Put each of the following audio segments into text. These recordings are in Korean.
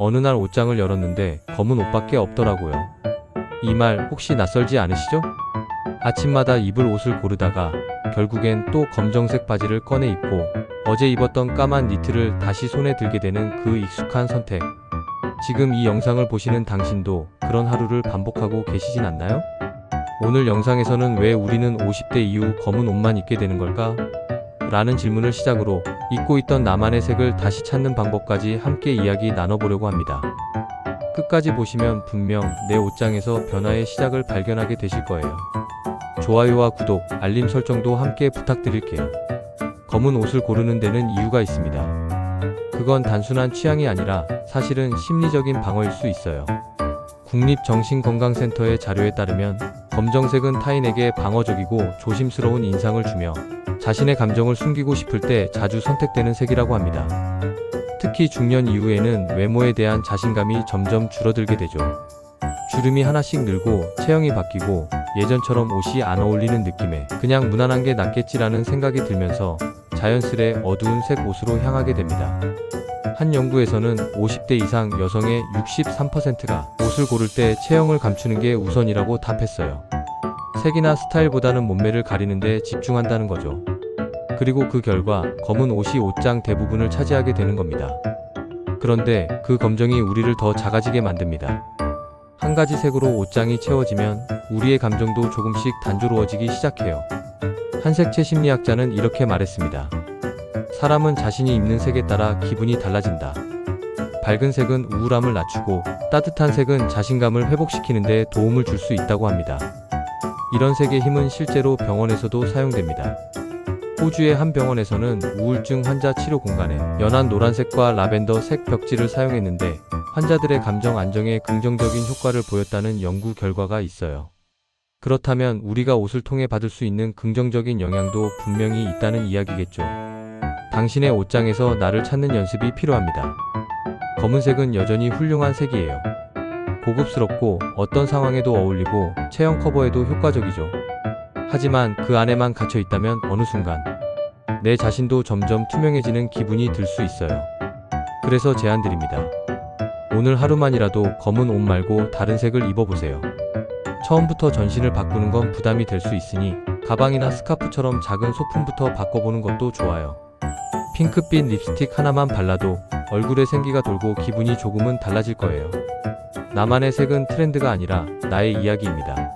어느 날 옷장을 열었는데 검은 옷밖에 없더라고요. 이 말 혹시 낯설지 않으시죠? 아침마다 입을 옷을 고르다가 결국엔 또 검정색 바지를 꺼내 입고 어제 입었던 까만 니트를 다시 손에 들게 되는 그 익숙한 선택. 지금 이 영상을 보시는 당신도 그런 하루를 반복하고 계시진 않나요? 오늘 영상에서는 왜 우리는 50대 이후 검은 옷만 입게 되는 걸까? 라는 질문을 시작으로 잊고 있던 나만의 색을 다시 찾는 방법까지 함께 이야기 나눠보려고 합니다. 끝까지 보시면 분명 내 옷장에서 변화의 시작을 발견하게 되실 거예요. 좋아요와 구독, 알림 설정도 함께 부탁드릴게요. 검은 옷을 고르는 데는 이유가 있습니다. 그건 단순한 취향이 아니라 사실은 심리적인 방어일 수 있어요. 국립정신건강센터의 자료에 따르면 검정색은 타인에게 방어적이고 조심스러운 인상을 주며 자신의 감정을 숨기고 싶을 때 자주 선택되는 색이라고 합니다. 특히 중년 이후에는 외모에 대한 자신감이 점점 줄어들게 되죠. 주름이 하나씩 늘고 체형이 바뀌고 예전처럼 옷이 안 어울리는 느낌에 그냥 무난한 게 낫겠지라는 생각이 들면서 자연스레 어두운 색 옷으로 향하게 됩니다. 한 연구에서는 50대 이상 여성의 63%가 옷을 고를 때 체형을 감추는 게 우선이라고 답했어요. 색이나 스타일보다는 몸매를 가리는 데 집중한다는 거죠. 그리고 그 결과 검은 옷이 옷장 대부분을 차지하게 되는 겁니다. 그런데 그 검정이 우리를 더 작아지게 만듭니다. 한 가지 색으로 옷장이 채워지면 우리의 감정도 조금씩 단조로워지기 시작해요. 한 색채 심리학자는 이렇게 말했습니다. 사람은 자신이 입는 색에 따라 기분이 달라진다. 밝은 색은 우울함을 낮추고 따뜻한 색은 자신감을 회복시키는 데 도움을 줄 수 있다고 합니다. 이런 색의 힘은 실제로 병원에서도 사용됩니다. 호주의 한 병원에서는 우울증 환자 치료 공간에 연한 노란색과 라벤더 색 벽지를 사용했는데 환자들의 감정 안정에 긍정적인 효과를 보였다는 연구 결과가 있어요. 그렇다면 우리가 옷을 통해 받을 수 있는 긍정적인 영향도 분명히 있다는 이야기겠죠. 당신의 옷장에서 나를 찾는 연습이 필요합니다. 검은색은 여전히 훌륭한 색이에요. 고급스럽고 어떤 상황에도 어울리고 체형 커버에도 효과적이죠. 하지만 그 안에만 갇혀 있다면 어느 순간 내 자신도 점점 투명해지는 기분이 들 수 있어요. 그래서 제안드립니다. 오늘 하루만이라도 검은 옷 말고 다른 색을 입어보세요. 처음부터 전신을 바꾸는 건 부담이 될 수 있으니 가방이나 스카프처럼 작은 소품부터 바꿔보는 것도 좋아요. 핑크빛 립스틱 하나만 발라도 얼굴에 생기가 돌고 기분이 조금은 달라질 거예요. 나만의 색은 트렌드가 아니라 나의 이야기입니다.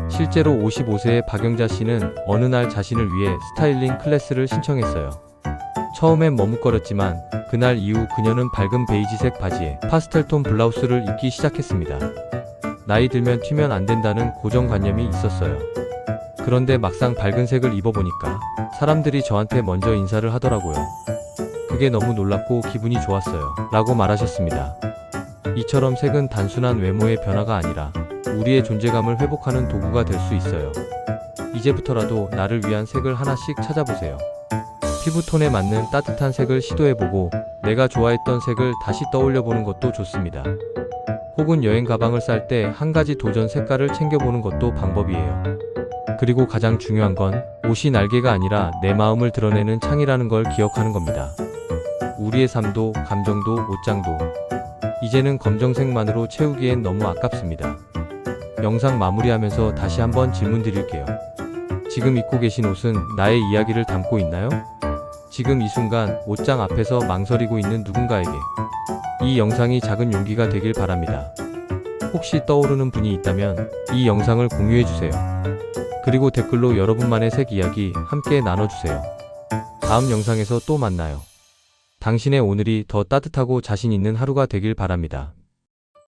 실제로 55세의 박영자 씨는 어느 날 자신을 위해 스타일링 클래스를 신청했어요. 처음엔 머뭇거렸지만 그날 이후 그녀는 밝은 베이지색 바지에 파스텔톤 블라우스를 입기 시작했습니다. 나이 들면 튀면 안 된다는 고정관념이 있었어요. 그런데 막상 밝은 색을 입어보니까 사람들이 저한테 먼저 인사를 하더라고요. 그게 너무 놀랍고 기분이 좋았어요. 라고 말하셨습니다. 이처럼 색은 단순한 외모의 변화가 아니라 우리의 존재감을 회복하는 도구가 될 수 있어요. 이제부터라도 나를 위한 색을 하나씩 찾아보세요. 피부톤에 맞는 따뜻한 색을 시도해보고 내가 좋아했던 색을 다시 떠올려보는 것도 좋습니다. 혹은 여행 가방을 쌀 때 한 가지 도전 색깔을 챙겨보는 것도 방법이에요. 그리고 가장 중요한 건 옷이 날개가 아니라 내 마음을 드러내는 창이라는 걸 기억하는 겁니다. 우리의 삶도 감정도 옷장도 이제는 검정색만으로 채우기엔 너무 아깝습니다. 영상 마무리하면서 다시 한번 질문 드릴게요. 지금 입고 계신 옷은 나의 이야기를 담고 있나요? 지금 이 순간 옷장 앞에서 망설이고 있는 누군가에게 이 영상이 작은 용기가 되길 바랍니다. 혹시 떠오르는 분이 있다면 이 영상을 공유해주세요. 그리고 댓글로 여러분만의 색 이야기 함께 나눠주세요. 다음 영상에서 또 만나요. 당신의 오늘이 더 따뜻하고 자신 있는 하루가 되길 바랍니다.